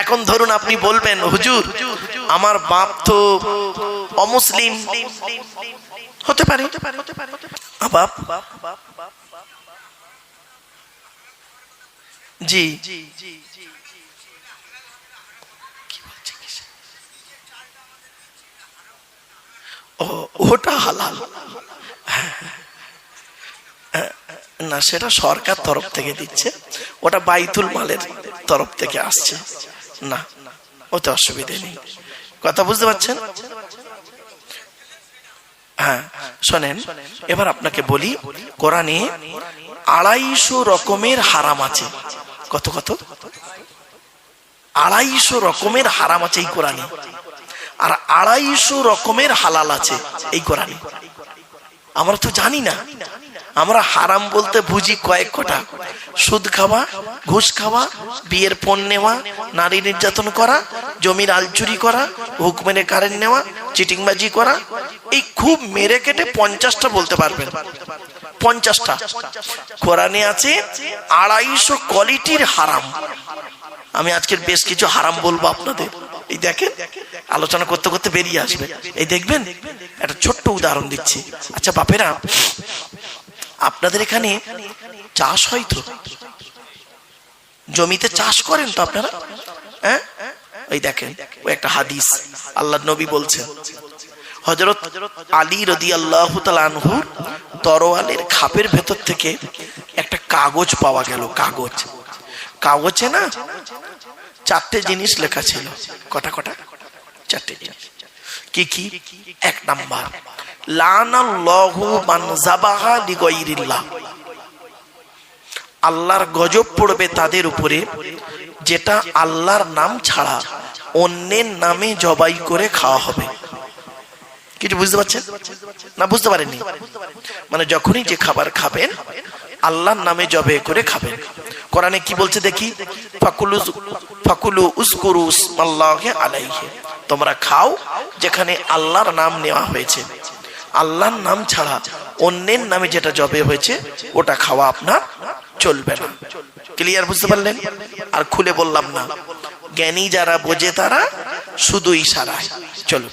এখন ধরুন আপনি বলবেন, হুজুর আমার বাপ তো অমুসলিম, হতে পারে। বাপ জি ওটা হালাল না, সেটা সরকার তরফ থেকে দিচ্ছে, ওটা বাইতুল মালের তরফ থেকে আসছে না, ওতে অসুবিধা নেই। কথা বুঝতে পারছেন? হ্যাঁ শোনেন, এবার আপনাকে বলি, কোরআনে 250 রকমের হারাম আছে। কত কত? 250 রকমের হারাম আছে এই কোরআনে, আর 250 রকমের হালাল আছে এই কোরআনে। আমরা তো জানি না, আমরা হারাম বলতে বুঝি কয়েক কটা: সুদ খাওয়া, ঘুষ খাওয়া, বিয়ের পণ নেওয়া, নারী নির্যাতন করা, জমির আলচুরি করা, হুক মেরে কারেন্ট নেওয়া, চিটিংবাজি করা। এই খুব মেরে কেটে 50টা বলতে পারবেন, 50টা। কোরআনে আছে 250 কোয়ালিটির হারাম। আমি আজকের বেশ কিছু হারাম বলবো আপনাদের। এই দেখেন, আলোচনা করতে করতে বেরিয়ে আসবে। এই দেখবেন, একটা ছোট্ট উদাহরণ দিচ্ছি। আচ্ছা বাপেরা, আপনাদের এখানে চাষ হয় তো? জমিতে চাষ করেন তো আপনারা? হ্যাঁ, ওই দেখেন, ওই একটা হাদিস আল্লাহর নবী বলছেন, হযরত আলী রাদিয়াল্লাহু তাআলা আনহু তরোয়ালের খাপের ভেতর থেকে একটা কাগজ পাওয়া গেল। কাগজে না 4টে জিনিস লেখা ছিল। কটা? 4টে জিনিস। কি কি? 1 নাম্বার, লানাল্লাহু মান যাবাহা লিগাইরিল্লাহ, আল্লাহর গজব পড়বে তাদের উপরে যেটা আল্লাহর নাম ছাড়া অন্যের নামে জবাই করে খাওয়া হবে। কিছু বুঝতে পারছেন না? বুঝতে পারেননি? মানে যখনই যে খাবার খাবেন আল্লাহর নামে জবাই করে খাবেন। কোরআনে কি বলছে দেখি? ফাকুলু উযকুরু ইসমাল্লাহি আলাইহি, তোমরা খাও যেখানে আল্লাহর নাম নেওয়া হয়েছে। আল্লাহর নাম ছাড়া অন্যের নামে যেটা জবে হয়েছে ওটা খাওয়া আপনার চলবে না। ক্লিয়ার? বুঝতে পারলেন? আর খুলে বললাম না, জ্ঞানী যারা বোঝে তারা শুধু ইশারায়। চলো,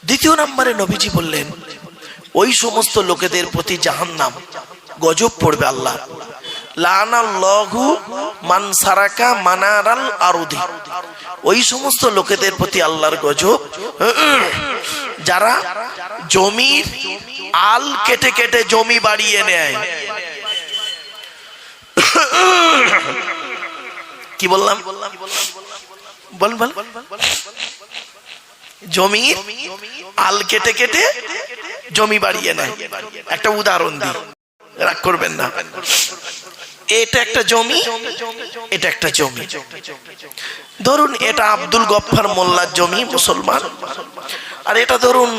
দ্বিতীয় নম্বরে নবীজি বললেন, ওই সমস্ত লোকেদের প্রতি জাহান্নাম, গজব পড়বে আল্লাহ। লানাল্লাহু মান সারাকা মানারাল আরদি, ওই সমস্ত লোকেদের প্রতি আল্লাহর গজব যারা জমির আল কেটে কেটে জমি বাড়িয়ে নেয়। কি বললাম? বল। জমির আল কেটে কেটে জমি বাড়িয়ে নেয়। একটা উদাহরণ দিই, রাগ করবেন না। এটা একটা জমি, এটা একটা জমি। ধরুন এটা আব্দুল গফফার মোল্লার জমি, মুসলমান, আর এটা ধরুন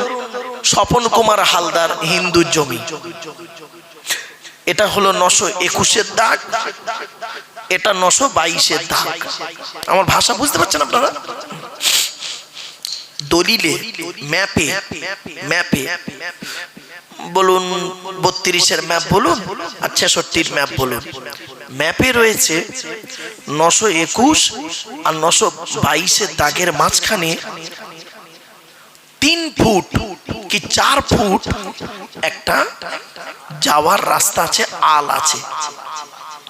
স্বপন কুমার হালদার, হিন্দুর জমি। এটা হলো 921-এর দাগ, এটা 922-এর দাগ। আমার ভাষা বুঝতে পারছেন আপনারা? দলিলে, ম্যাপে বলুন, 32-এর ম্যাপ বলুন আর 66-র ম্যাপ বলুন, ম্যাপে রয়েছে 921 আর 922-এর দাগের মাঝখানে 3 ফুট কি 4 ফুট একটা যাওয়ার রাস্তা আছে, আল আছে।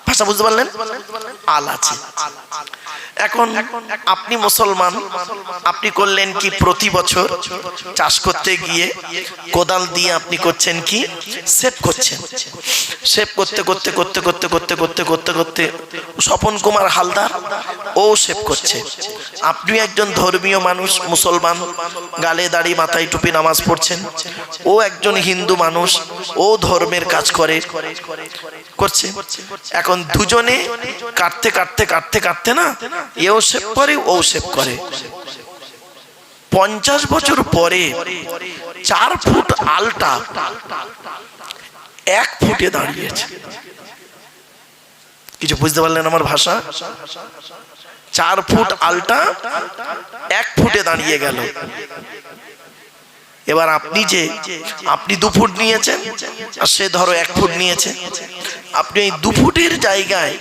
ভাষা বুঝতে পারলেন? আল আছে। এখন আপনি মুসলমান, আপনি করলেন কি, প্রতি বছর চাষ করতে গিয়ে কোদাল দিয়ে আপনি করছেন কি, সেভ করছেন। সেভ করতে করতে করতে করতে করতে করতে করতে করতে স্বপন কুমার হালদার ও সেভ করছে। আপনি একজন ধর্মীয় মানুষ, মুসলমান, গালে দাড়ি মাথায় টুপি, নামাজ পড়ছেন। ও একজন হিন্দু মানুষ, ও ধর্মের কাজ করছে। এখন দুজনে কাটতে কাটতে কাটতে কাটতে না, এও সেভ করে ও সেভ করে। 50 বছর পরে 4 ফুট আলটা 1 ফুটে দাঁড়িয়েছে। কিছু বুঝতে পারলেন আমার ভাষা? 4 ফুট আলটা 1 ফুটে দাঁড়িয়ে গেল। এবার আপনি 2 ফুট নিয়েছেন আর সে ধরো 1 ফুট নিয়েছে, আপনি এই 2 ফুটের জায়গায়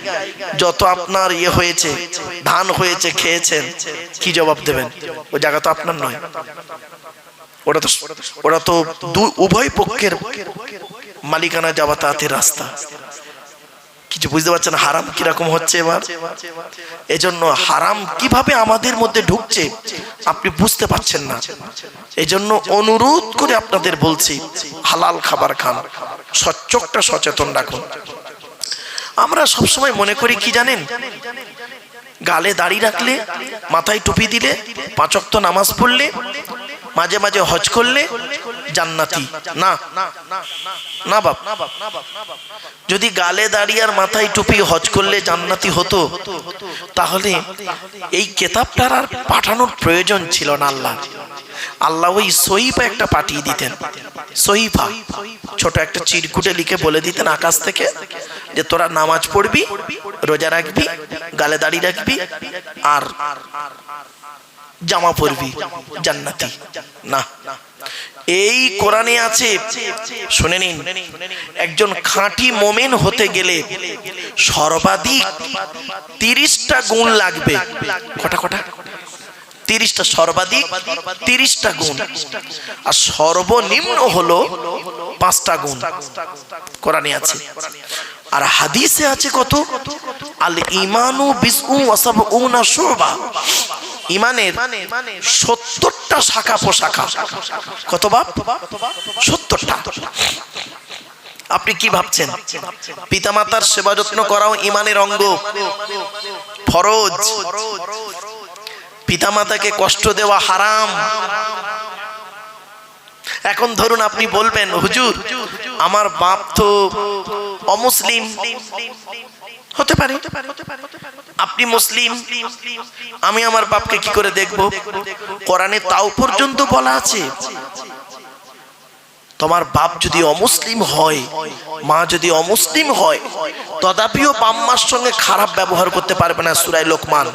যত আপনার ইয়ে হয়েছে, ধান হয়েছে, খেয়েছেন, কি জবাব দেবেন? ওই জায়গা তো আপনার নয়, ওটা তো উভয় পক্ষের মালিকানা যাতায়াতের রাস্তা। কিছু বুঝতে পারছেন হারাম কিরকম হচ্ছে এবার? এজন্য হারাম কিভাবে আমাদের মধ্যে ঢুকছে আপনি বুঝতে পারছেন না। এজন্য অনুরোধ করে আপনাদের বলছি, হালাল খাবার খান, চোখটা সচেতন রাখুন। আমরা সবসময় মনে করি কি জানেন, গালে দাড়ি রাখলে, মাথায় টুপি দিলে, 5 ওয়াক্ত নামাজ পড়লে, মাঝে মাঝে হজ করলে জান্নাতি। না না বাপ, যদি গালে দাড়ি আর মাথায় টুপি হজ করলে জান্নাতি হতো, তাহলে এই কেতাবটার আর পাঠানোর প্রয়োজন ছিল না। আল্লাহ ওই সহিফা একটা পাঠিয়ে দিতেন, সহিফা ছোট একটা চিরকুটে লিখে বলে দিতেন আকাশ থেকে যে তোরা নামাজ পড়বি, রোজা রাখবি, গালে দাড়ি রাখবি আর জামা পরবি, জান্নাতি। না, এই কোরআনে আছে, শুনে নিন, একজন খাঁটি মোমেন হতে গেলে সর্বাধিক 30টা গুণ লাগবে। কটা? 30টা, সর্বাধিক 30টা গুণ, আর সর্বনিম্ন হলো 5টা গুণ। কোরআনে আছে। আর হাদিসে আছে কত? আল ঈমানু বিসউ ওয়া সাবউনা শুবা। ইমানের 70টা শাখা পোশাখা। কত বাপ? 70টা। আপনি কি ভাবছেন পিতামাতার সেবা যত্ন করাও ইমানের অঙ্গ, ফরজ? পিতামাতাকে কষ্ট দেওয়া হারাম। এখন ধরুন আপনি বলবেন, হুজুর আমার বাপ তো অমুসলিম। হতে পারে, আপনি মুসলিম, আমি আমার বাপকে কি করে দেখব? কোরআনে তাও পর্যন্ত বলা আছে, তোমার বাপ যদি অমুসলিম হয়, মা যদি অমুসলিম হয়, তথাপিও বাম্মার সঙ্গে খারাপ ব্যবহার করতে পারবে না। সূরা লোকমান,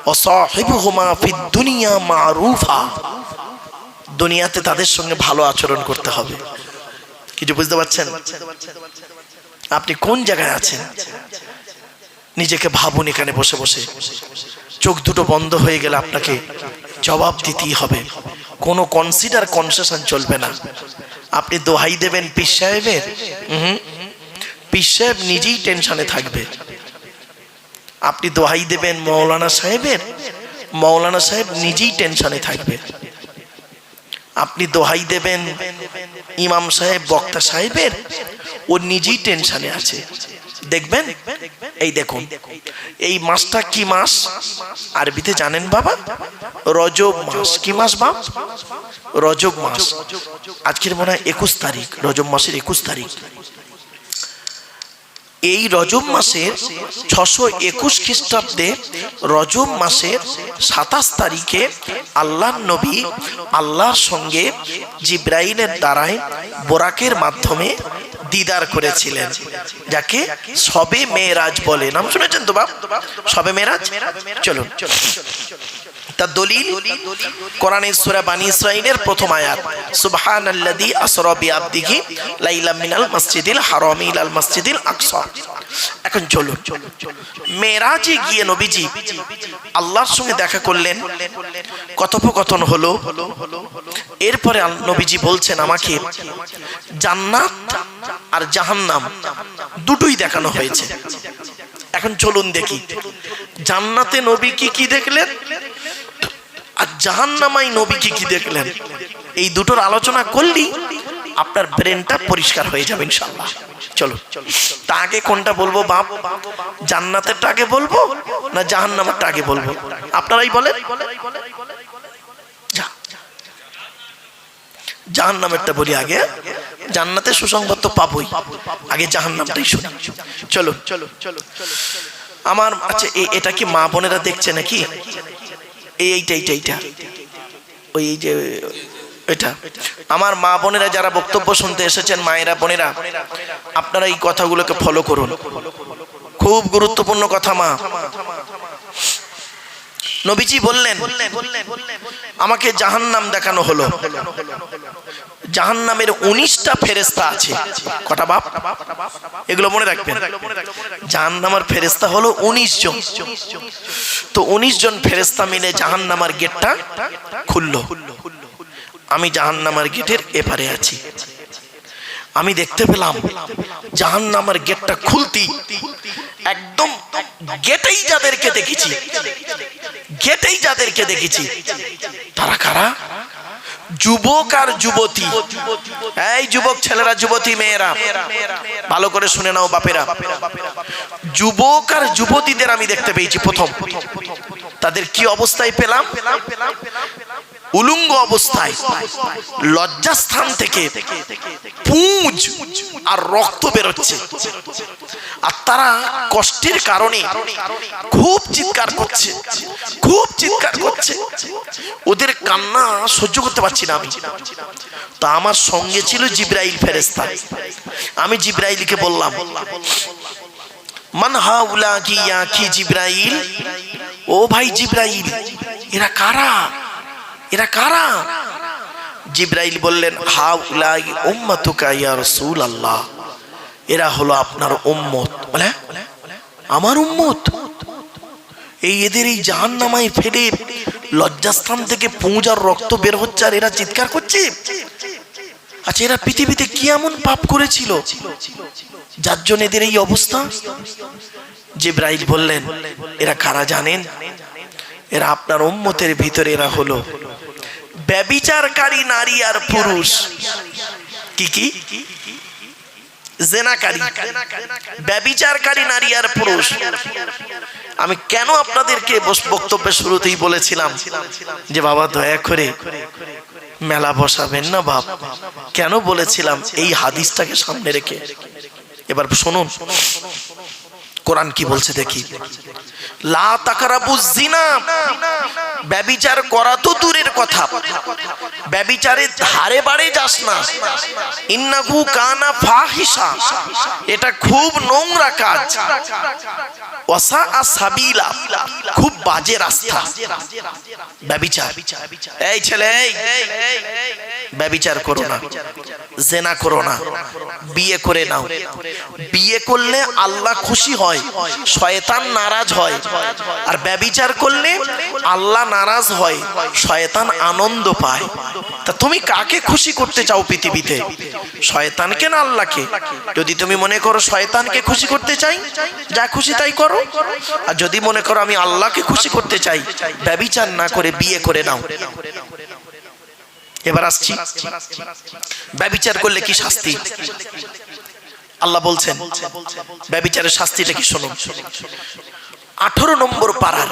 ওয়াসাহিবুহুমা ফিদ দুনিয়া মারুফা। দুনিয়াতে তাদের সঙ্গে ভালো আচরণ করতে হবে। কিছু বুঝতে পারছেন? আপনি কোন জায়গায় আছেন নিজেকে ভাবুন। এখানে বসে বসে চোখ দুটো বন্ধ হয়ে গেলে আপনাকে জবাব দিতেই হবে। কোনো কনসেশন চলবে না। আপনি দোহাই দেবেন পীর সাহেবের, পীর সাহেব নিজেই টেনশনে থাকবে। আপনি দোহাই দেবেন মৌলানা সাহেবের, মৌলানা সাহেব নিজেই টেনশনে থাকবে। আপনি দোহাই দেবেন ইমাম সাহেব, বক্তা সাহেবের, ও নিজেই টেনশনে আছে। দেখবেন, এই দেখুন, এই মাসটা কি মাস আরবিতে জানেন বাবা? রজব মাস। কি মাস বাপ? রজব মাস। আজকের মনে হয় 21 তারিখ, রজব মাসের 21 তারিখ। এই রজব মাসের 621 খ্রিস্টাব্দে রজব মাসের 27 তারিখে আল্লাহর নবী আল্লাহর সঙ্গে জিব্রাইলের দ্বারায় বোরাকের মাধ্যমে দিদার করেছিলেন, যাকে শবে মেরাজ বলে। নাম শুনেছেন তো বাপ? শবে মেরাজ। চলুন, তার দলিল কোরআনের সূরা বানী ইসরাঈলের প্রথম আয়াত, সুবহানাল্লাযী আসরা বিআবদিহি লাইলাম মিনাল মাসজিদিল হারামি ইলাল মাসজিদিল আকসা। এখন চলুন, মেরাজে গিয়ে নবীজি আল্লাহর সঙ্গে দেখা করলেন, কথোপকথন হলো। এরপরে নবীজি বলছেন, আমাকে জান্নাত আর জাহান্নাম দুটোই দেখানো হয়েছে। এখন চলুন দেখি জান্নাতে নবী কি দেখলেন আর জাহান্নামাই নবী কি দেখলেন। এই দুটোর আলোচনা করলেই আপনার ব্রেনটা পরিষ্কার হয়ে যাবে ইনশাআল্লাহ। চলো, তা আগে কোনটা বলবো বাপ? জান্নাতেরটা আগে বলবো না জাহান্নামেরটা আগে বলবো? আপনারাই বলেন। জাহান্নামেরটা বলি আগে, জান্নাতে সুসংবাদ তো পাবোই, আগে জাহান্নামটাই শুনি। চলো আমার, আচ্ছা এটা কি মা বোনেরা দেখছে নাকি? এইটা ওই যে এটা আমার মা বোনেরা যারা বক্তব্য শুনতে এসেছেন, মায়েরা বোনেরা, আপনারা এই কথাগুলোকে ফলো করুন, খুব গুরুত্বপূর্ণ কথা। মা নবীজি বললেন, আমাকে জাহান্নাম দেখানো হলো। জাহান্নামের 19টা ফেরেশতা আছে। কটা বাপ? এগুলো মনে রাখবেন। জাহান্নামের ফেরেশতা হলো 19 জন। তো 19 জন ফেরেশতা মিলে জাহান্নামের গেটটা খুললো। আমি জাহান্নামের গেটের এপারে আছি। আমি দেখতে পেলাম জাহান্নামের গেটটা খুলতি একদম গেটেই যাদেরকে দেখেছি তারা কারা? যুবক আর যুবতী। এই যুবক ছেলেরা, যুবতী মেয়েরা, ভালো করে শুনে নাও বাপেরা। যুবক আর যুবতীদের আমি দেখতে পেয়েছি প্রথম। তাদের কি অবস্থায় পেলাম? উলঙ্গ অবস্থায়, লজ্জাস্থান থেকে পুঁজ আর রক্ত বেরোচ্ছে। আর তারা কষ্টের কারণে খুব চিৎকার করছে। ওদের কান্না সহ্য করতে পারছি না আমি। তা আমার সঙ্গে ছিল জিবরাইল ফেরেশতা। আমি জিবরাইলকে বললাম, মান হাউলা কি ইয়া কি জিবরাইল? ও ভাই জিবরাইল, এরা কারা? জিবরাইল বললেন, হাউলাই উম্মতুকা ইয়া রাসূলুল্লাহ, এরা হলো আপনার উম্মত। বলে আমার উম্মত? এদের এই জাহান্নামায় ফেলে লজ্জাস্থান থেকে পুঁজ আর রক্ত বের হচ্ছে আর এরা চিৎকার করছে। আচ্ছা, এরা পৃথিবীতে কি এমন পাপ করেছিল যার জন্য এদের এই অবস্থা? জিবরাইল বললেন, এরা কারা জানেন? এরা আপনার উম্মতের ভিতরে এরা হলো ব্যভিচারকারী নারী আর পুরুষ। কি? জেনাকারী, ব্যভিচারকারী নারী আর পুরুষ। আমি কেন আপনাদেরকে বক্তব্যের শুরুতেই বলেছিলাম যে বাবা দয়া করে মেলা বসাবেন না বাপ। কেন বলেছিলাম? এই হাদিসটাকে সামনে রেখে। এবার শুনুন কোরআন কি বলছে দেখি। লা তাকরাবুজ জিনা, ব্যভিচার করা তো দূরের কথা, ব্যভিচারের ধারে বাড়ে যাস না। ইন্নাহু কানা ফাহিশা, এটা খুব নোংরা কাজ। ওয়াসা সাবিলা, খুব বাজে রাস্তা ব্যভিচার। এই ছেলে, ব্যভিচার করো না, জেনা করো না, বিয়ে করে নাও। বিয়ে করলে আল্লাহ খুশি হয়, শয়তান নারাজ হয়। আর ব্যভিচার করলে আল্লাহ নারাজ হয়, শয়তান আনন্দ পায়। তা তুমি কাকে খুশি করতে চাও পৃথিবীতে? শয়তানকে না আল্লাহকে? যদি তুমি মনে করো শয়তানকে খুশি করতে চাই, যা খুশি তাই করো। আর যদি মনে করো আমি আল্লাহকে খুশি করতে চাই, ব্যভিচার না করে বিয়ে করে নাও। এবার আসছি, ব্যভিচার করলে কি শাস্তি আল্লাহ বলছেন। ব্যভিচারের শাস্তিটা কি শুনুন। 18 নম্বর পারার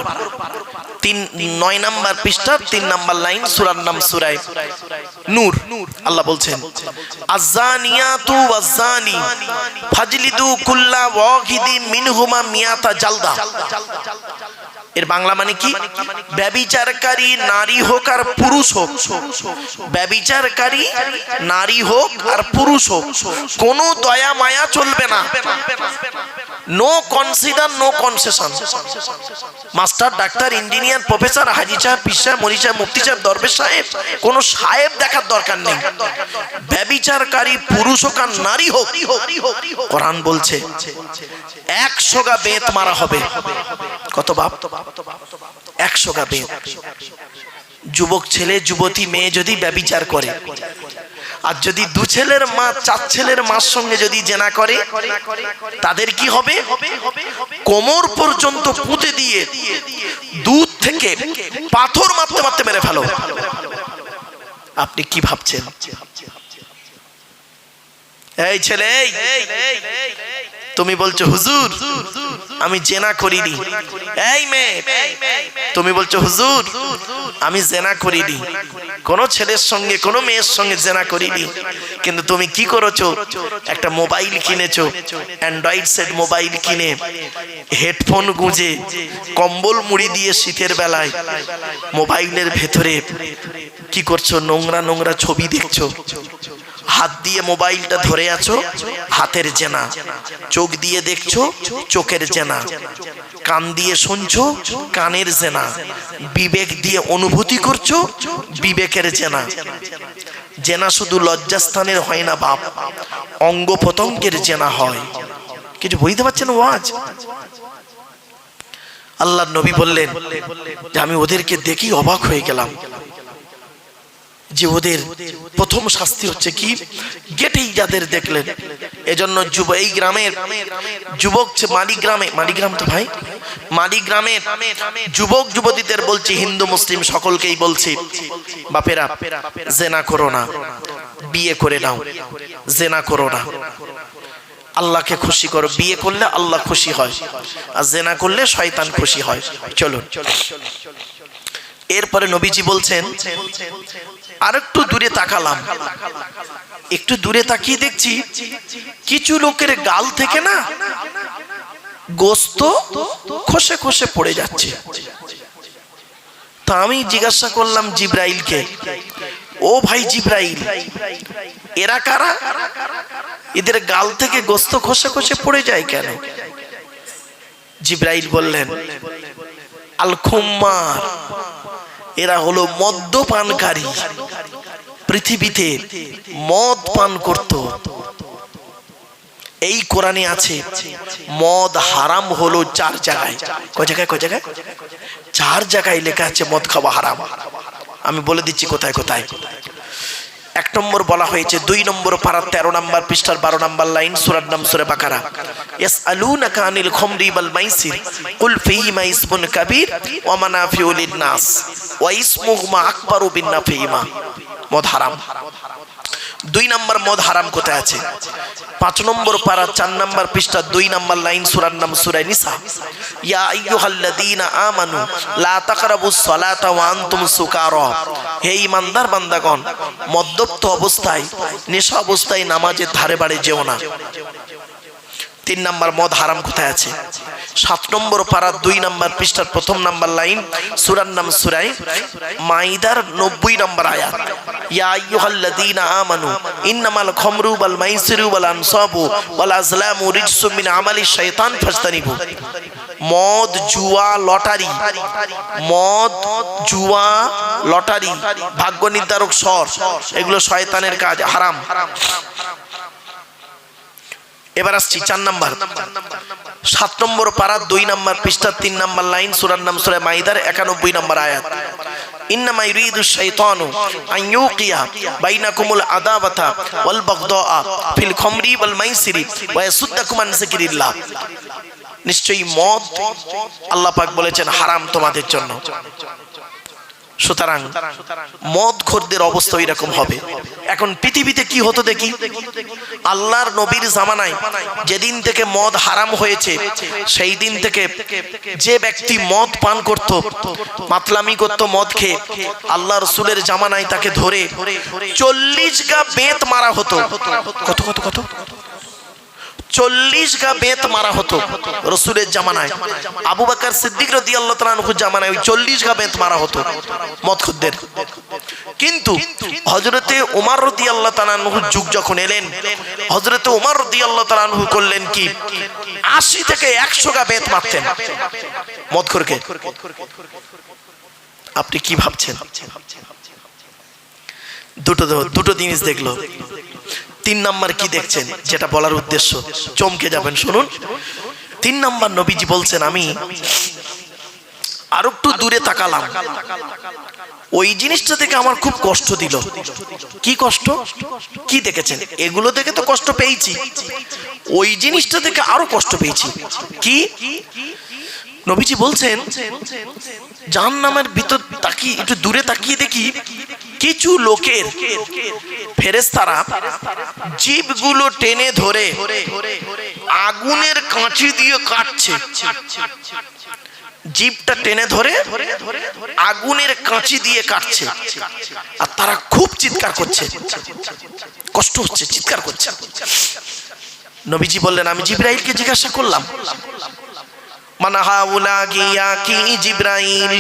9 নম্বর পৃষ্ঠা 3 নম্বর লাইন, সূরার নাম সূরা নূর। আল্লাহ বলছেন, আযানিয়াতু ওয়াযানি ফাজলিদু কুল্লা ওয়াহিদিন মিনহুমা মিয়াতা জালদা। এর বাংলা মানে কি? ব্যভিচারকারী নারী হোক আর পুরুষ হোক, ব্যভিচারকারী নারী হোক আর পুরুষ হোক, কোনো দয়া মায়া চলবে না। No consider, no concession. Master, doctor, engineer, professor, হাজি সাহেব, পীর সাহেব, মনি সাহেব, মুফতি সাহেব, দরবেশ সাহেব, কোনো সাহেব দেখার দরকার নেই। ব্যভিচারকারী পুরুষ হোক আর নারী হোক, কোরআন বলছে 100 গা বেত মারা হবে। কত বাপ? 100 গা বেত। যুবক ছেলে যুবতী মেয়ে যদি ব্যভিচার করে, আর যদি 2 ছেলের মা 4 ছেলের মার সঙ্গে যদি জেনা করে, তাদের কি হবে? কোমর পর্যন্ত পুঁতে দিয়ে দূর থেকে পাথর মারতে মারতে মেরে ফেলো। আপনি কি ভাবছেন? এই ছেলে, তুমি বলছো হুজুর আমি জেনা করিনি। এই মেয়ে, তুমি বলছো হুজুর আমি জেনা করিনি, কোন ছেলের সঙ্গে কোন মেয়ের সঙ্গে জেনা করিনি। কিন্তু তুমি কি করেছো? একটা মোবাইল কিনেছো, অ্যান্ড্রয়েড সেট মোবাইল কিনে হেডফোন গুঁজে কম্বল মুড়ি দিয়ে শীতের বেলায় মোবাইলের ভেতরে কি করছো? নোংরা নোংরা ছবি দেখছো। হাত দিয়ে মোবাইলটা ধরে আছো, হাতের জেনা। চোখ দিয়ে দেখছো, চোখের জেনা। কান দিয়ে শুনছো, কানের জেনা। বিবেক দিয়ে অনুভূতি করছো, বিবেকের জেনা। জেনা শুধু লজ্জাস্থানের হয় না বাপ, অঙ্গ প্রত্যঙ্গের জেনা হয়। কিছু বুঝতে পারছেন ওয়াজ? আল্লাহর নবী বললেন যে আমি ওদেরকে দেখি অবাক হয়ে গেলাম, যে ওদের প্রথম শাস্তি হচ্ছে কি, গেটেই যাদের দেখলেন। এজন্য এই গ্রামের যুবক, মালিগ্রাম তো ভাই, মালিগ্রামের যুবক যুবতীদের বলছি, হিন্দু মুসলিম সকলকেই বলছি, বাপেরা জেনা করো না, বিয়ে করে নাও। জেনা করো না, আল্লাহকে খুশি করো। বিয়ে করলে আল্লাহ খুশি হয়, আর জেনা করলে শয়তান খুশি হয়। চলুন, এরপরে নবীজি বলছেন আর একটু দূরে তাকালাম, একটু দূরে তাকিয়ে দেখছি কিছু লোকের গাল থেকে না গোস্ত খসে খসে পড়ে যাচ্ছে। তা আমি জিজ্ঞাসা করলাম জিব্রাইলকে, ও ভাই জিব্রাইল, এরা কারা? এদের গাল থেকে গোস্ত খসে খসে পড়ে যায় কেন? জিব্রাইল বললেন আল খুম্মার, এরা হলো মদ্যপানকারী। পৃথিবীতে মদ পান করত। এই কোরআনে আছে মদ হারাম হলো 4 জায়গায়। কয় জায়গায়? 4 জায়গায় লেখা আছে মদ খাওয়া হারাম। আমি বলে দিচ্ছি কোথায় কোথায়। 1 নম্বর বলা হয়েছে 2 নম্বর পারা 13 নম্বর পৃষ্ঠার 12 নম্বর লাইন, সূরার নাম সূরা বাকারা। ইয়াসআলুনাকা আনিল খামরি ওয়াল মাইসির কুল ফীহিমা ইসমুন কাবীর ওয়া মানাফিউ লিন-নাস ওয়া ইসমুহুমা আকবারু মিন নাফিহিমা। মদ হারাম। 2 নম্বর মদ হারাম কোথায় আছে? 5 নম্বর পারা 4 নম্বর পৃষ্ঠা 2 নম্বর লাইন, সূরার নাম সূরা নিসা। ইয়া আইয়ুহাল্লাযীনা আমানু লা তাকরাবুস সালাতা ওয়া আনতুম সুকারা। হে ঈমানদার বান্দাগণ, মদ্যপ অবস্থায়, নেশা অবস্থায় নামাজের ধারে বাড়ি যেও না। 3 নম্বর মদ হারাম কোথায় আছে? 7 নম্বর পারা 2 নম্বর পৃষ্ঠার 1ম নম্বর লাইন, সূরার নাম সূরা মাইদার 90 নম্বর আয়াত। ইয়া আইয়ুহাল্লাযীনা আমানু ইন্নামাল খামরু ওয়াল মাইসিরু ওয়াল আনসাবু ওয়াল আজলামু রিজসুম মিন আমালিশ শাইতান ফাজতানিবু। মদ, জুয়া, লটারি, মদ, জুয়া, লটারি, ভাগ্য নির্ধারক সর, এগুলো শয়তানের কাজ, হারাম। এবার আসছি 4 নম্বর, 7 নম্বর পারা 2 নম্বর পৃষ্ঠা 3 নম্বর লাইন, সূরার নাম সূরা মাইদার 91 নম্বর আয়াত। ইন্নামা ইউরিদুশ শাইতানু আন ইউকিয়া বাইনাকুমুল আদাওয়াতা ওয়াল বাগদাআ ফিল খামরি ওয়াল মাইসিরি ওয়া ইয়াসুদ্দাকুম আন যিকরিল্লাহ। নিশ্চয়ই মদ আল্লাহ পাক বলেছেন হারাম তোমাদের জন্য। সুতরাং মদ খোরদের অবস্থা এরকম হবে। এখন পৃথিবীতে কি হতো দেখি, আল্লাহর নবীর জামানায় যেদিন থেকে মদ হারাম হয়েছে, সেই দিন থেকে যে ব্যক্তি মদ পান করত, মাতলামি করত মদ খেয়ে, আল্লাহ রসুলের জামানায় তাকে ধরে 40 গা বেত মারা হতো। কত কত কত 40 গা বেত মারা হতো রসুলের জামানায়। আবু বকর সিদ্দিক রাদিয়াল্লাহু তাআলা আনহুর জামানায় 40 গা বেত মারা হতো মদখুরদের। কিন্তু হযরতে ওমর রাদিয়াল্লাহু তাআলা আনহুর যুগ যখন এলেন, হযরতে ওমর রাদিয়াল্লাহু তাআলা আনহু করলেন কি, 80 থেকে 100 গা বেত মারতেন মদখুরকে। আপনি কি ভাবছেন? দুটো জিনিস দেখলো। 3 নম্বর কি দেখছেন, যেটা বলার উদ্দেশ্য, চমকে যাবেন, শুনুন। 3 নম্বর নবীজি বলছেন, আমি আর একটু দূরে তাকালাম, ওই জিনিসটা থেকে আমার খুব কষ্ট দিল। কি কষ্ট? কি দেখেছেন? এগুলো দেখে তো কষ্ট পেয়েছি, ওই জিনিসটা থেকে আরো কষ্ট পেয়েছি। কি? নবীজি বলছেন জাহান্নামের ভিতর তাকিয়ে একটু দূরে তাকিয়ে দেখি কিছু লোকের ফেরেশতারা জীবগুলো টেনে ধরে আগুনের কাঁচি দিয়ে কাটছে। জীবটা টেনে ধরে আগুনের কাঁচি দিয়ে কাটছে, আর তারা খুব চিৎকার করছে, কষ্ট হচ্ছে, চিৎকার করছে। নবীজি বললেন, আমি জিবরাইলকে জিজ্ঞাসা করলাম, মানা হাউলা গিয়া কি জিবরাইল,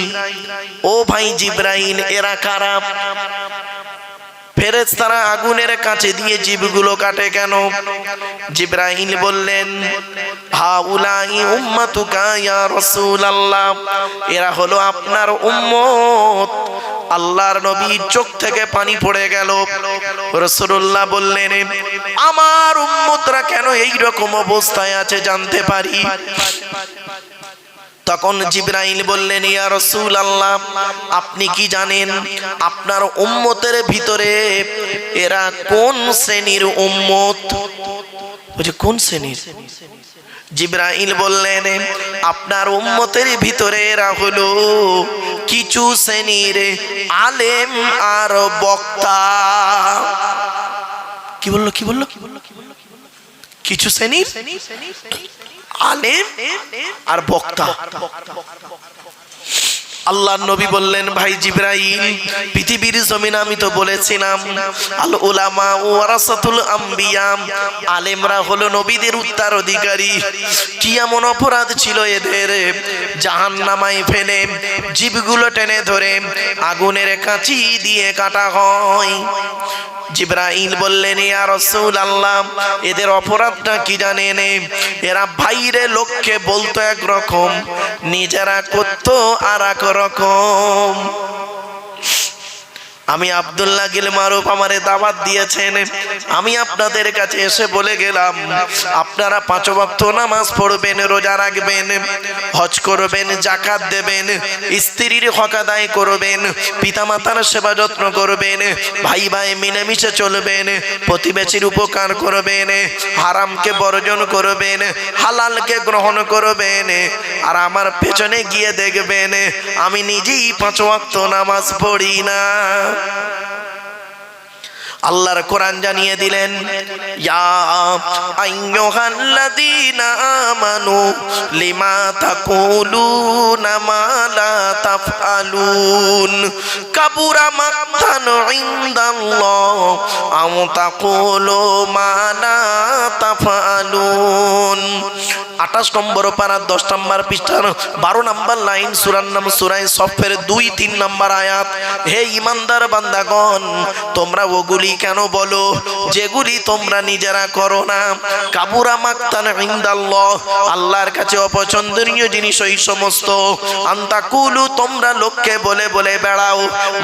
ও ভাই জিবরাইল, এরা কারা? ফেরেশতারা আগুনের কাছে দিয়ে জীবগুলো কাটে কেন? জিবরাইল বললেন, হাউলাই উম্মাতুকা ইয়া রাসূলুল্লাহ, এরা হলো আপনার উম্মত। আল্লাহর নবী চোখ থেকে পানি পড়ে গেল। রাসূলুল্লাহ বললেন, আমার উম্মতরা কেন এই রকম অবস্থায় আছে জানতে পারি? তখন জিবরাইল বললেন, ইয়া রাসূলুল্লাহ, আপনি কি জানেন আপনার উম্মতের ভিতরে এরা কোন শ্রেণীর উম্মত? বলছে কোন শ্রেণীর? জিবরাইল বললেন, আপনার উম্মতের ভিতরে এরা হলো কিছু শ্রেণীর আলেম আর বক্তা। কি বললো? কিছু শ্রেণীর আলেম আর বক্তা। আল্লাহর নবী বললেন, ভাই জিবরাইল, পৃথিবীর জমিনে আমি তো বলেছিলাম আল উলামা ওয়ারাসাতুল আম্বিয়া, আলেমরা হলো নবীদের উত্তরাধিকারী। কি এমন অপরাধ ছিল এদের? জাহান্নামায় ফেলে জীবগুলো টেনে ধরে আগুনের কাঁচি দিয়ে কাটা হয়। জিবরাইল বললেন, ইয়া রাসূলুল্লাহ, এদের অপরাধটা কি জানেন? এরা বাইরে লোককে বলতো একরকম, নিজেরা করতো আর এক রকম। আমি আব্দুল্লাহ গিল মারুফ আমারে দাওয়াত দিয়েছেন, আমি আপনাদের কাছে এসে বলে গেলাম আপনারা 5 ওয়াক্ত নামাজ পড়বেন, রোজা রাখবেন, হজ করবেন, যাকাত দেবেন, স্ত্রীর হক আদায় করবেন, পিতামাতার সেবা যত্ন করবেন, ভাই ভাই মিলেমিশে চলবেন, প্রতিবেশীর উপকার করবেন, হারামকে বর্জন করবেন, হালালকে গ্রহণ করবেন। আর আমার পেছনে গিয়ে দেখবেন আমি নিজেই 5 ওয়াক্ত নামাজ পড়ি না। আল্লাহর কোরআন জানিয়ে দিলেন, ইয়া আইয়ুহাল্লাযীনা আমানু লিমা তাকুলুনা মা লা তাফআলুন কাবুরা মাকতান ইনদাল্লাহ আও তাকুলু মা লা তাফআলুন। 28 নম্বর পারা 10 নম্বর পৃষ্ঠার 12 নম্বর লাইন, সূরার নাম সূরা সফের 2-3 নম্বর আয়াত। হে ঈমানদার বান্দাগণ, তোমরা ওগুলি কেন বলো যেগুলি তোমরা নিজেরা করো না? কাবুরা মাকতান ইনদাল্লাহ, আল্লাহর কাছে অপছন্দনীয় জিনিস ওই সমস্ত। আনতাকুলু, তোমরা লোককে বলে বলে বেড়াও,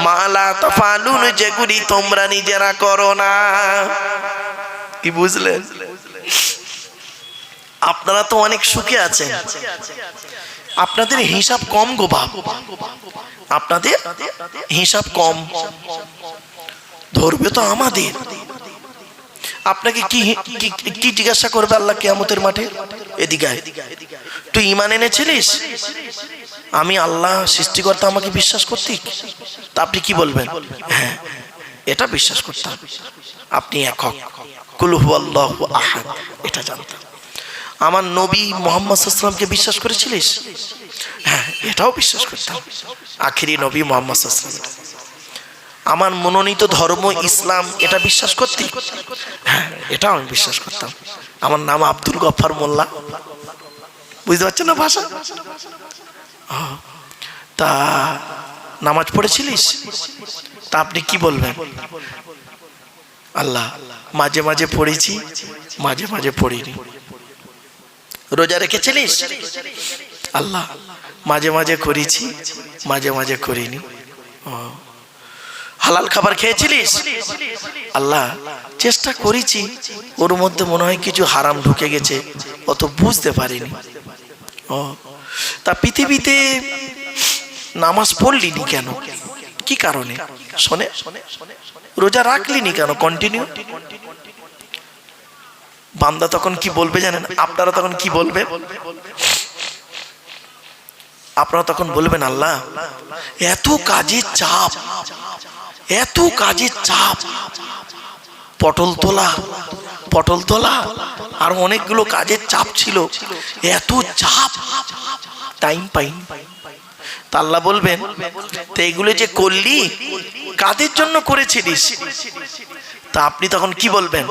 মা লা তাফআলুন, যেগুলি তোমরা নিজেরা করো না। কি বুঝলেন? আপনারা তো অনেক সুখে আছেন, আপনাদের হিসাব কম গো বাপ, আপনাদের হিসাব কম। ধরবে তো আমাদের। আপনাকে কি কি জিজ্ঞাসা করবে আল্লাহ কিয়ামতের মাঠে? এদিকে তুই ঈমান এনেছিলিস আমি আল্লাহ সৃষ্টিকর্তা, আমাকে বিশ্বাস করতি? তা আপনি কি বলবেন? হ্যাঁ, এটা বিশ্বাস করতাম, আপনি একক, কুল হুয়াল্লাহু আহাদ, এটা জানতাম। আমার নবী মুহাম্মদ সাল্লাল্লাহু আলাইহি ওয়াসাল্লামকে বিশ্বাস করেছিলিস? হ্যাঁ, এটাও বিশ্বাস করতাম, আখিরি নবী মুহাম্মদ সাল্লাল্লাহু আলাইহি ওয়াসাল্লাম। আমার মনোনীত ধর্ম ইসলাম, এটা বিশ্বাস করতি? হ্যাঁ, এটাও আমি বিশ্বাস করতাম। আমার নাম আব্দুল গফফার মোল্লা। বুঝতে পারছেন না ভাষা? তা নামাজ পড়েছিলিস? তা আপনি কি বলবেন? আল্লাহ, মাঝে মাঝে পড়েছি, মাঝে মাঝে পড়িনি। রোজা রেখেছিলিস? আল্লাহ, মাঝে মাঝে করেছি, মাঝে মাঝে করিনি। হালাল খাবার খেয়েছিলিস? আল্লাহ, চেষ্টা করেছি, ওর মধ্যে মনে হয় কিছু হারাম ঢুকে গেছে, অত বুঝতে পারিনি। ও, তা পৃথিবীতে নামাজ পড়লিনি কেন? কি কারণে? শোনে, রোজা রাখলিনি কেন কন্টিনিউ? বান্দা তখন কি বলবে জানেন? আপনারা তখন কি বলবে? আপনারা তখন বলবেন, আল্লাহ, এত কাজের চাপ, এত কাজের চাপ, পটল তোলা আর অনেকগুলো কাজের চাপ ছিল, এত চাপ, টাইম পাইনি। তা আল্লাহ বলবেন, তো এগুলো যে করলি কাদের জন্য করেছিলিস? তা আপনি তখন কি বলবেন?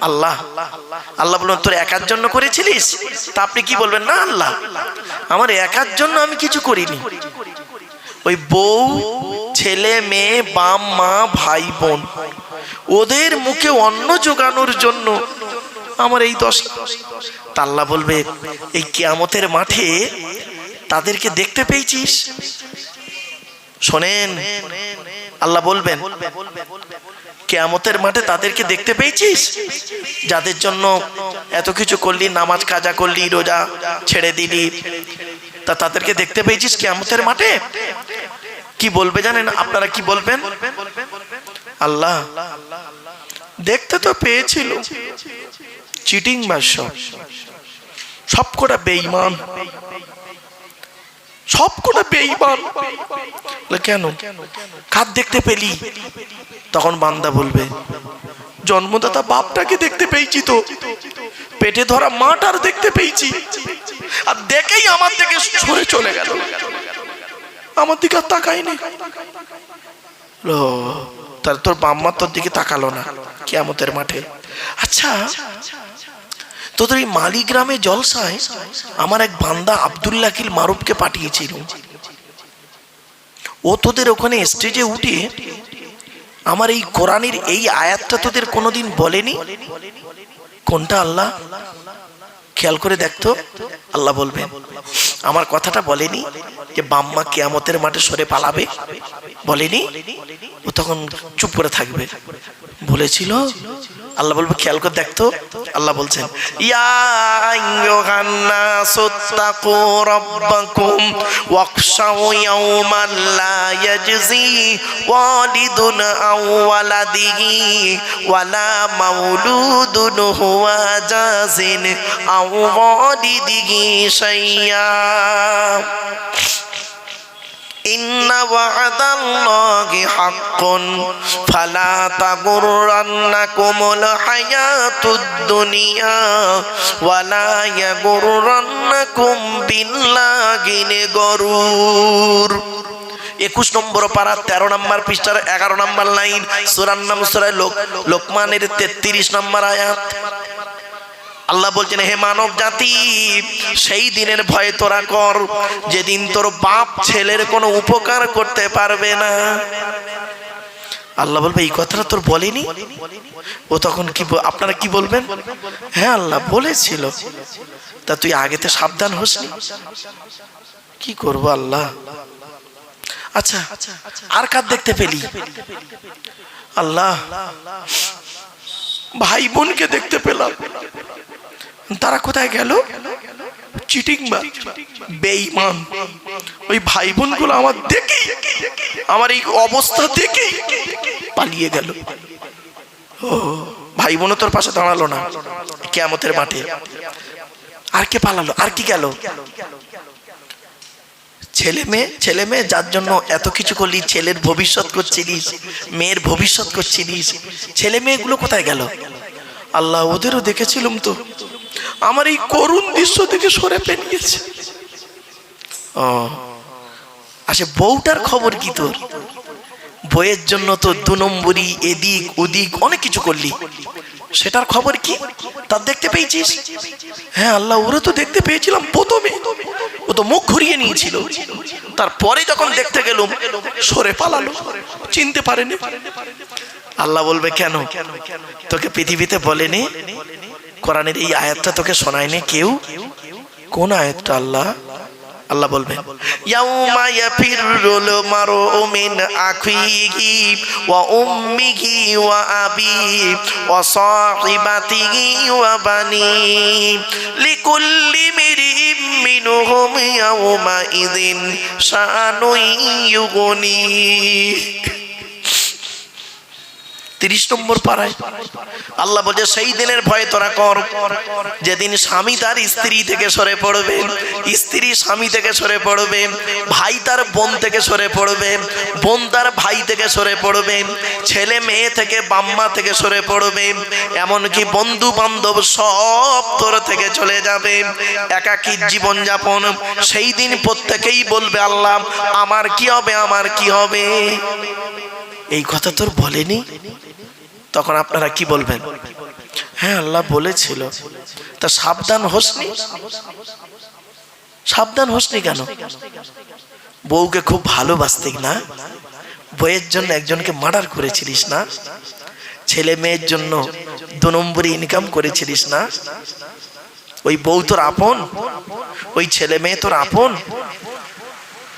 আল্লাহ বলবেন, তোর একার জন্য করেছিলিস? তা আপনি কি বলবেন? না আল্লাহ, আমার একার জন্য আমি কিছু করিনি, ওই বউ, ছেলে, মেয়ে, বাপ, মা, ভাই, বোন, ওদের মুখে অন্ন জোগানোর জন্য আমার এই দশা। তা আল্লাহ বলবে এই কিয়ামতের মাঠে তাদেরকে দেখতে পেয়েছিস? শোনেন, আল্লাহ বলবেন কিয়ামতের মাঠে তাদেরকে দেখতে পেয়েছিস যাদের জন্য এত কিছু করলি, নামাজ কাজা করলি, রোজা ছেড়ে দিলি, তা তাদেরকে দেখতে পেয়েছিস কিয়ামতের মাঠে? কি বলবে জানেন? আপনারা কি বলবেন? আল্লাহ দেখতে তো পেয়েছিল, চিটিং বাস, সব কটা বেঈমান, সব কটা বেঈমান। কেন? কার দেখতে পেলি? তখন বান্দা বলবে জন্মদাতা বাপটাকে দেখতে পেয়েছি, তো পেটে ধরা মাটার দেখতে পেয়েছি, আর দেখেই আমার দিকে সরে চলে গেল, আমার দিকে আর তাকায়নি। তার তোর বাম্মা তোর দিকে তাকালো না কিয়ামতের মাঠে। আচ্ছা, তোদের এই মালিগ্রামে জলসায় আমার এক বান্দা আব্দুল্লাহ কিল মারুফকে পাঠিয়েছিল। ও তোদের ওখানে স্টেজে উঠে আমার এই কোরআনের এই আয়াতটা তোদের কোনোদিন বলেনি? কোনটা আল্লাহ? খেয়াল করে দেখতো। আল্লাহ বলবেন আমার কথাটা বলেনি যে বাম্মা কিয়ামতের মাঠে সরে পালাবে? বলেনি? ও তখন চুপ করে থাকবে। বলেছিল? আল্লাহ বলবে খেয়াল করে দেখতো। আল্লাহ বলছেন ইয়া আইয়ুহান নাসু তাকু রাব্বাকুম ওয়াখশাউ ইয়াওমান লা ইয়াজজি ওয়ালিদুন আও ওয়ালাদিহি ওয়ালা মাউলুদুন হুয়া জাযিন আও ওয়ালিদিহি শাইয়্যা ইন্না ওয়া'দাল্লাহি হাক্কুন ফালা তাগুররান্নাকুমুল হায়াতুদ দুনিয়া ওয়ালা ইয়াগুররান্নাকুম বিল্লাহিল গরুর। 21 নম্বর পারা 13 নম্বর পৃষ্ঠার 11 নম্বর লাইন, সূরার নাম সূরা লোকমানের 33 নম্বর আয়াত। আল্লাহ বলছেন হে মানব জাতি, সেই দিনের ভয় তোরা কর যেদিন তোর বাপ ছেলের কোনো উপকার করতে পারবে না। আল্লাহ বলবে এই কথাটা তোর বলেনি? ও তখন কি আপনারা কি বলবেন? হ্যাঁ আল্লাহ বলেছিল। তা তুই আগেতে সাবধান হোসনি? কি করব আল্লাহ। আচ্ছা, আর কার দেখতে পেলি? আল্লাহ ভাই বোনকে দেখতে পেলাম। তারা কোথায় গেল? চিটিং বা বেঈমান। ওই ভাই বোনগুলো আমার দেখে, আমার এই অবস্থা দেখে পালিয়ে গেল। ও ভাই বোন তোর পাশে দাঁড়ালো না কিয়ামতের মাঠে। আর কে পালালো? আর কি গেল? ছেলে মেয়ে যার জন্য এত কিছু করলি, ছেলের ভবিষ্যৎ করছিলিস, মেয়ের ভবিষ্যৎ করছিলিস, ছেলে মেয়েগুলো কোথায় গেল? আল্লাহ ওদেরও দেখেছিলাম তো, আমার এই করুণ দৃশ্য থেকে সরে পেরিয়েছে। ও আচ্ছা, বউটার খবর কি তোর? বইয়ের জন্য তো 2 নম্বরই এদিক ওদিক অনেক কিছু করলি, সেটার খবর কি? তার দেখতে পেয়েছিস? হ্যাঁ আল্লাহ ওরা তো দেখতে পেয়েছিলাম প্রথমে, ও তো মুখ ঘুরিয়ে নিয়েছিল, তারপরে যখন দেখতে গেলাম সরে পালালো, চিনতে পারেনি। আল্লাহ বলবে কেন? তোকে পৃথিবীতে বলেনি? কোরআনের এই আয়াতটা তোকে শোনায়নি কেউ? কোন আয়াতটা আল্লাহ? আল্লাহ বলবেন ইয়াউমা ইয়াফিরুল মারউ মিন আখিহি ওয়া উম্মিহি ওয়া আবিহি ওয়া সাহিবাতিহি ওয়া বানি লিকুল্লি মিরিম মিনহুম ইয়াউমা ইযিন শানুন ইউগনি। 30 নম্বর পারায় আল্লাহ বলছে সেই দিনের ভয় তোরা কর যেদিন স্বামী তার স্ত্রী থেকে সরে পড়বে, স্ত্রী স্বামী থেকে সরে পড়বে, ভাই তার বোন থেকে সরে পড়বে, বোন তার ভাই থেকে সরে পড়বে, ছেলে মেয়ে থেকে বাম্মা থেকে সরে পড়বে, এমনকি বন্ধু বান্ধব সব তোর থেকে চলে যাবে, একাকী জীবন যাপন। সেই দিন প্রত্যেকেই বলবে আল্লাহ আমার কি হবে, আমার কি হবে। এই কথা তোর বলেনি? তখন আপনারা কি বলবেন? হ্যাঁ আল্লাহ বলেছিল। তা সাবধান হোসনি? সাবধান হোসনি কেন? বউকে খুব ভালোবাসতি না? বইয়ের জন্য একজনকে মার্ডার করেছিলিস না? ছেলে মেয়ের জন্য 2 নম্বরে ইনকাম করেছিলিস না, ওই বউ তোর আপন, ওই ছেলে মেয়ে তোর আপন।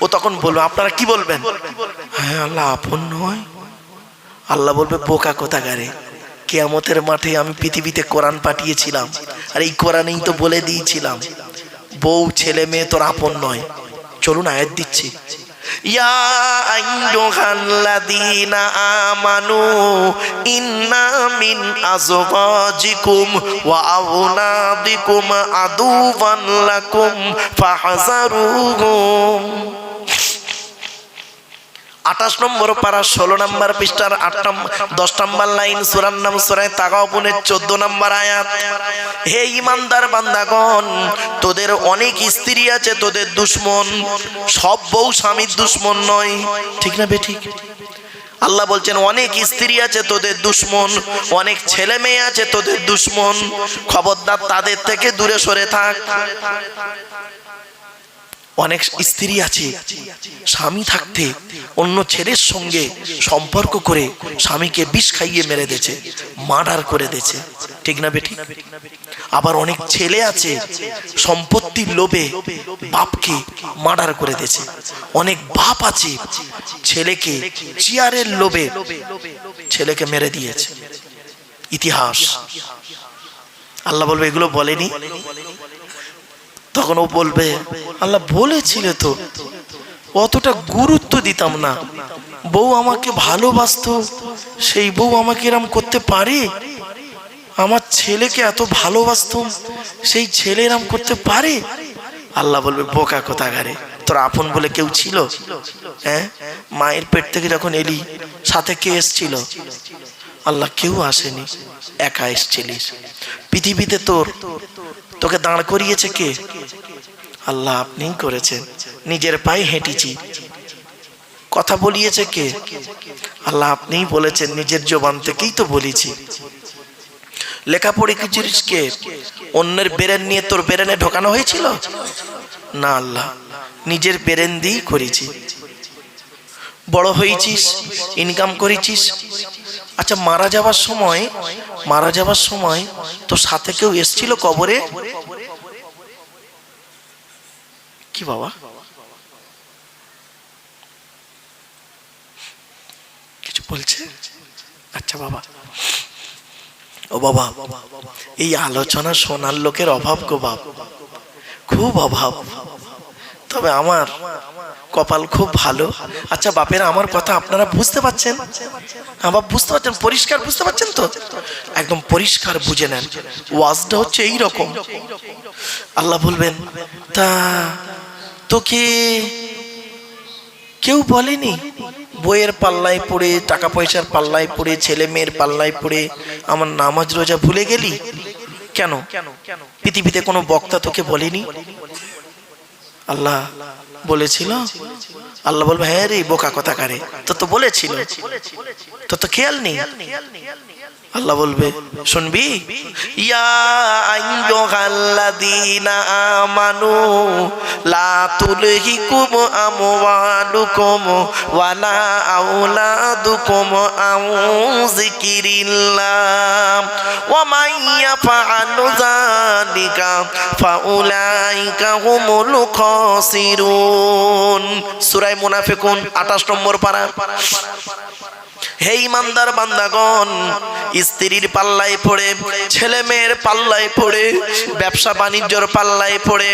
ও তখন বলবে, আপনারা কি বলবেন? হ্যাঁ, আল্লাহ আপন নয়। আল্লাহ বলবে, বোকা কোথাকারে, কিয়ামতের মাঠে আমি পৃথিবীতে কোরআন পাঠিয়েছিলাম, আর এই কোরআনেই তো বলে দিয়েছিলাম বউ ছেলে মেয়ে তোর আপন নয়। চলুন আয়াত দিচ্ছি। ইয়া আইয়ুহাল্লাযীনা আমানু ইন্না মিন আযওয়াজিকুম ওয়া আওলাদিকুম আদুওয়ান লাকুম ফাহযারুহুম। 28 নম্বর পারা 16 নম্বর পৃষ্ঠার 10 নম্বর লাইন, সূরার নাম সূরা তাগাবুনের 14 নম্বর আয়াত। হে ঈমানদার বান্দাগণ, তোদের অনেক স্ত্রী আছে তোদের দুশমন, সব বউ স্বামীর দুশমন নয়। ঠিক না বেঠিক? আল্লাহ বলছেন অনেক স্ত্রী আছে তোদের দুশমন, অনেক ছেলে মেয়ে আছে তোদের দুশমন, খবরদার তাদের থেকে দূরে সরে থাক। অনেক স্ত্রী আছে স্বামী থাকতে অন্য ছেলের সঙ্গে সম্পর্ক করে স্বামীকে বিষ খাইয়ে মেরে দিয়েছে, মার্ডার করে দিয়েছে। ঠিক না বেটি? আবার অনেক ছেলে আছে সম্পত্তির লোভে বাপকে মার্ডার করে দিয়েছে। অনেক বাপ আছে ছেলেকে চেয়ারের লোভে ছেলেকে মেরে দিয়েছে। ইতিহাস। আল্লাহ বলবে এগুলো বলেনি? তখন ও বলবে, আল্লাহ বলেছিলে তো, অতটা গুরুত্ব দিতাম না। বউ আমাকে ভালোবাসতো, সেই বউ আমাকে এরম করতে পারে? আমার ছেলেকে এত ভালোবাসতাম, সেই ছেলে এরম করতে পারে? আল্লাহ বলবে, বোকা কোথাকারে, তোর আপন বলে কেউ ছিল? হ্যাঁ, মায়ের পেট থেকে যখন এলি সাথে কে এসছিল? আল্লাহ, কেউ আসেনি, একা এসছিলিস। পৃথিবীতে তোকে দাঁড় করিয়েছে কে? আল্লাহ আপনিই করেছেন। নিজের পায়ে হেঁটেছি। কথা বলিয়েছে কে? আল্লাহ আপনিই বলেছেন, নিজের জবান থেকেই তো বলেছি। লেখাপড়া কিছুস কে? অন্যের ব্রেন নিয়ে তোর ব্রেনে ঢোকানো হয়েছিল? না, আল্লাহ নিজের ব্রেন দিয়েই করেছি। বড় হয়েছিস, ইনকাম করেছিস। আচ্ছা, মারা যাবার সময় তোর সাথে কেউ এসছিল কবরে? কি বাবা, কিছু বলছে? আচ্ছা বাবা, ও বাবা, এই আলোচনা শোনার লোকের অভাব গো বাপ, খুব অভাব। তবে আমার কপাল খুব ভালো। আচ্ছা বাপেরা, আমার কথা আপনারা বুঝতে পারছেন? বাপ বুঝতে পারছেন? পরিষ্কার বুঝতে পারছেন তো? একদম পরিষ্কার বুঝে নেন। ওয়াজটা হচ্ছে এই রকম। আল্লাহ বলবেন, তা তোকে কেউ বলেনি বইয়ের পাল্লায় পড়ে, টাকা পয়সার পাল্লায় পড়ে, ছেলে মেয়ের পাল্লায় পড়ে আমার নামাজ রোজা ভুলে গেলি কেন? পৃথিবীতে কোনো বক্তা তোকে বলেনি? আল্লাহ বলেছিল? আল্লাহ বলবে, হ্যাঁ রে বোকা কোথাকারে, তো বলেছিল, তো খেয়াল নেই। আল্লাহ বলবে, শুনবি? ইয়া আইয়ুহাল্লাযীনা আমানু লা তুলহিকুম আমওয়ালুকুম ওয়ালা আওলাদুকুম আন যিকিরিল্লাহ ওয়া মান ইয়াফআলু যালিকা ফাউলাইকা হুমুল খাসিরুন। সূরা মুনাফিকুন 28 নম্বর পারা। হে ঈমানদার বান্দাগণ, স্ত্রীর পাল্লায় পড়ে, ছেলে মেয়ের পাল্লায় পড়ে, ব্যবসা বাণিজ্যর পাল্লায় পড়ে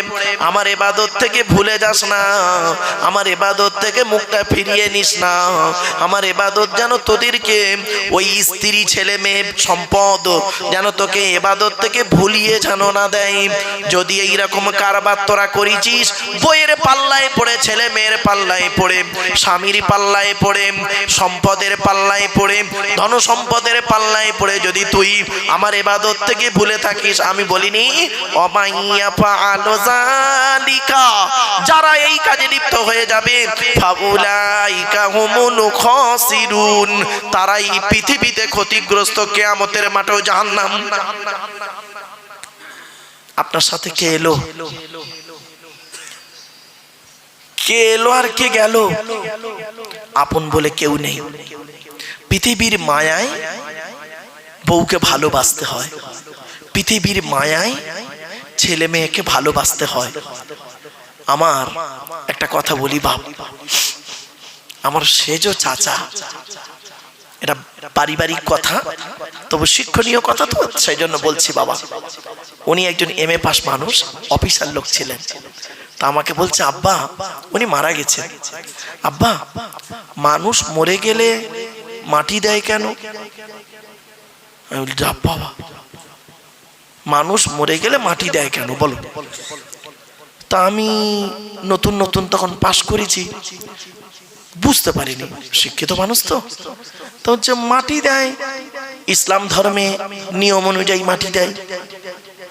আমার ইবাদত থেকে ভুলে যাস না। আমার ইবাদত থেকে মুখটা ফিরিয়ে নিস না। আমার ইবাদত যেন তোদেরকে, ওই স্ত্রী ছেলে মেয়ে সম্পদ যেন তোকে ইবাদত থেকে ভুলিয়ে যেন না দেয়। যদি এইরকম কারবার তোরা করেছিস, বইয়ের পাল্লায় পড়ে, ছেলে মেয়ের পাল্লায় পড়ে, স্বামীর পাল্লায় পড়ে, সম্পদের পাল্লায় পড়ে, ধন সম্পদের পাল্লায় পড়ে যদি তুই আমার ইবাদত থেকে ভুলে থাকিস, আমি বলিনি অমাইয়া ফাআলু যালিকা, যারা এই কাজে লিপ্ত হয়ে যাবে, ফাউলাইকা হুমুল খাসিরুন, তারাই পৃথিবীতে ক্ষতিগ্রস্ত, কিয়ামতের মাঠেও জাহান্নাম। আপনার সাথে কে এলো? কে এলো আর কে গেল? আপন বলে কেউ নেই। পৃথিবীর মায়ায় বউকে ভালোবাসতে হয়, পৃথিবীর মায়ায় ছেলে মেয়েকে ভালোবাসতে হয়। আমার একটা কথা বলি বাপ, আমার সেজ চাচা, এটা পারিবারিক কথা, তবু শিক্ষণীয় কথা তো, সেই জন্য বলছি বাবা। উনি একজন MA পাস মানুষ, অফিসার লোক ছিলেন। তা আমাকে বলছে, আব্বা, উনি মারা গেছেন, আব্বা মানুষ মরে গেলে মাটি দেয় কেন? আমি বলি, বাবা মানুষ মরে গেলে মাটি দেয় কেন বলো? তা আমি নতুন নতুন তখন পাস করেছি, বুঝতে পারিনি, শিক্ষিত মানুষ তো। তো হচ্ছে মাটি দেয়, ইসলাম ধর্মে নিয়ম অনুযায়ী মাটি দেয়,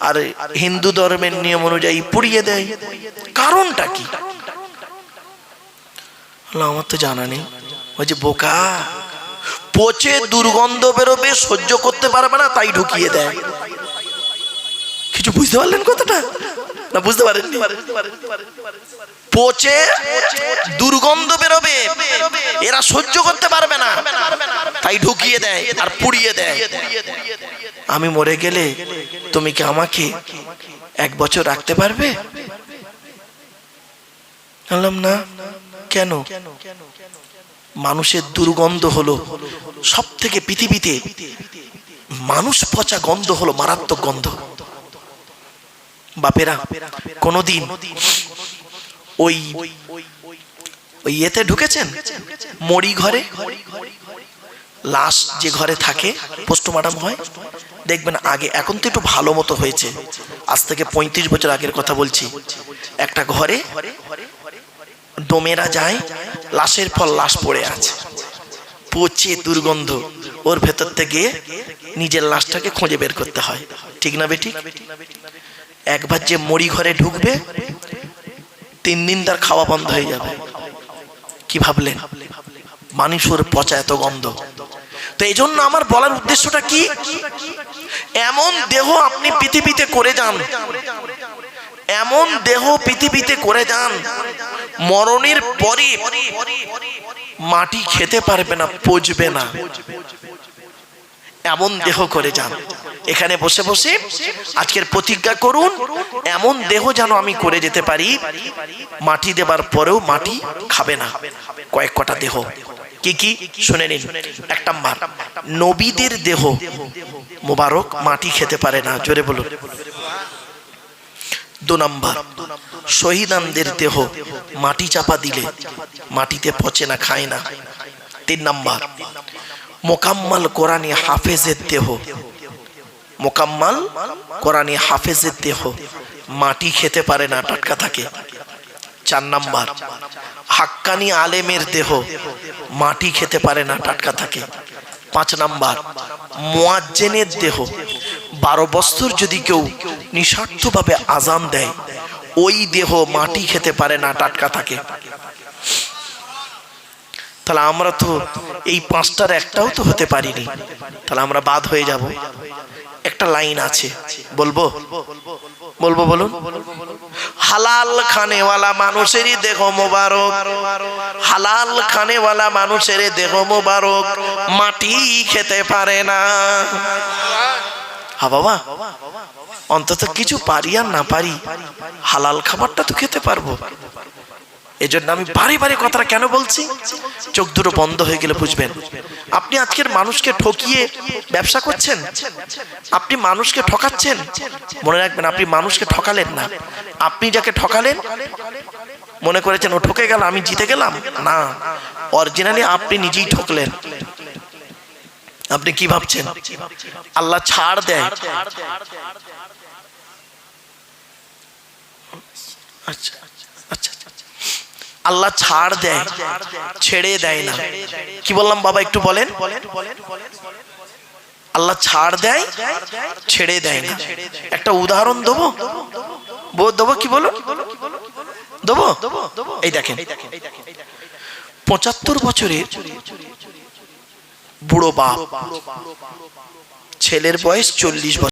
আর হিন্দু ধর্মের নিয়ম অনুযায়ী পুড়িয়ে দেয়। কারণটা কি? আমার তো জানা নেই। ওই যে বোকা, পচে দুর্গন্ধ বেরোবে, সহ্য করতে পারবে না, তাই ঢুকিয়ে দেয়। কিছু বুঝতে পারলেন কথাটা না? বুঝতে পারেন? পচে দুর্গন্ধ বেরোবে, এরা সহ্য করতে পারবে না, তাই ঢুকিয়ে দেয় আর পুড়িয়ে দেয়। আমি মরে গেলে তুমি কি আমাকে 1 বছর রাখতে পারবে? বললাম না। কেন? মানুষের দুর্গন্ধ হলো সব থেকে, পৃথিবীতে মানুষ পচা গন্ধ হলো মারাত্মক গন্ধ। বাপেরা কোনদিন ওই ইয়েতে ঢুকেছেন, মরি ঘরে? লাশ যে ঘরে থাকে, পোস্টমর্টম হয়, দেখবেন আগে, এখন তো একটু ভালো মতো হয়েছে, আজ থেকে 35 বছর আগের কথা বলছি, একটা ঘরে ডোমেরা যায়, লাশের পর লাশ পড়ে আছে, পচে দুর্গন্ধ, ওর ভেতর থেকে নিজের লাশটাকে খুঁজে বের করতে হয়, ঠিক না বেটি? একবার যে মরি ঘরে ঢুকবে, 3 দিন তার খাওয়া বন্ধ হয়ে যাবে। কি ভাবলেন? মানুষের পচা এত গন্ধ। তো এই জন্য আমার বলার উদ্দেশ্যটা কি, এমন দেহ আপনি পৃথিবীতে করে যান, এমন দেহ পৃথিবীতে করে যান, মরণের পরে মাটি খেতে পারবে না, পচবে না, এমন দেহ করে যান। এখানে বসে বসে আজকের প্রতিজ্ঞা করুন, এমন দেহ যেন আমি করে যেতে পারি, মাটি দেবার পরেও মাটি খাবে না। কয়েক কটা দেহ কি কি শুনে নিন। 1 নাম্বার, নবীদের দেহ মোবারক মাটি খেতে পারে না, জোরে বলুন। 2 নাম্বার, শহীদানদের দেহ মাটি চাপা দিলে মাটিতে পচে না, খায় না। 3 নাম্বার, মোকাম্মাল কোরআনী হাফেজের দেহ, মোকাম্মাল কোরআনী হাফেজের দেহ মাটি খেতে পারে না, টাটকা থাকে। 4 নাম্বার, হাক্কানি আলেমের দেহ মাটি খেতে পারে না, টাটকা থাকে। 5 নাম্বার, মুয়াজ্জিনের দেহ, 12 বছর যদি কেউ নিঃস্বার্থভাবে আজান দেয়, ওই দেহ মাটি খেতে পারে না, টাটকা থাকে। তাহলে আমরা তো এই 5টার একটাও তো হতে পারিনি, তাহলে আমরা বাদ হয়ে যাব। একটা লাইন আছে, বলবো? বলবো, বলুন। হালাল খানেওয়ালা মানুষেরই দেহ মোবারক, হালাল খানেওয়ালা মানুষের দেহ মোবারক মাটি খেতে পারে না। হ্যাঁ বাবা, অন্তত কিছু পারি আর না পারি, হালাল খাবারটা তো খেতে পারবো। এজন্য আমি বারে বারে কথাটা কেন বলছি, চোখ দুটো বন্ধ হয়ে গেলে বুঝবেন। আপনি আজকের মানুষকে ঠকিয়ে ব্যবসা করছেন, আপনি মানুষকে ঠকাচ্ছেন। মনে রাখবেন, আপনি মানুষকে ঠকালেন না, আপনি যাকে ঠকালেন মনে করেছেন ও ঠকে গেল, আমি জিতে গেলাম, না, অরিজিনালি আপনি নিজেই ঠকলেন। আপনি কি ভাবছেন আল্লাহ ছাড় দেয়? আচ্ছা আচ্ছা, আল্লাহ ছাড় দেয়, ছেড়ে দেয় না। কি বললাম বাবা, একটু বলেন। আল্লাহ ছাড় দেয়, ছেড়ে দেয় না। একটা উদাহরণ দেবো, দেবো কি বলো, দেবো? এই দেখেন, 75 বছরের বুড়ো বাপ, ছেলের বয়স 40 বছর।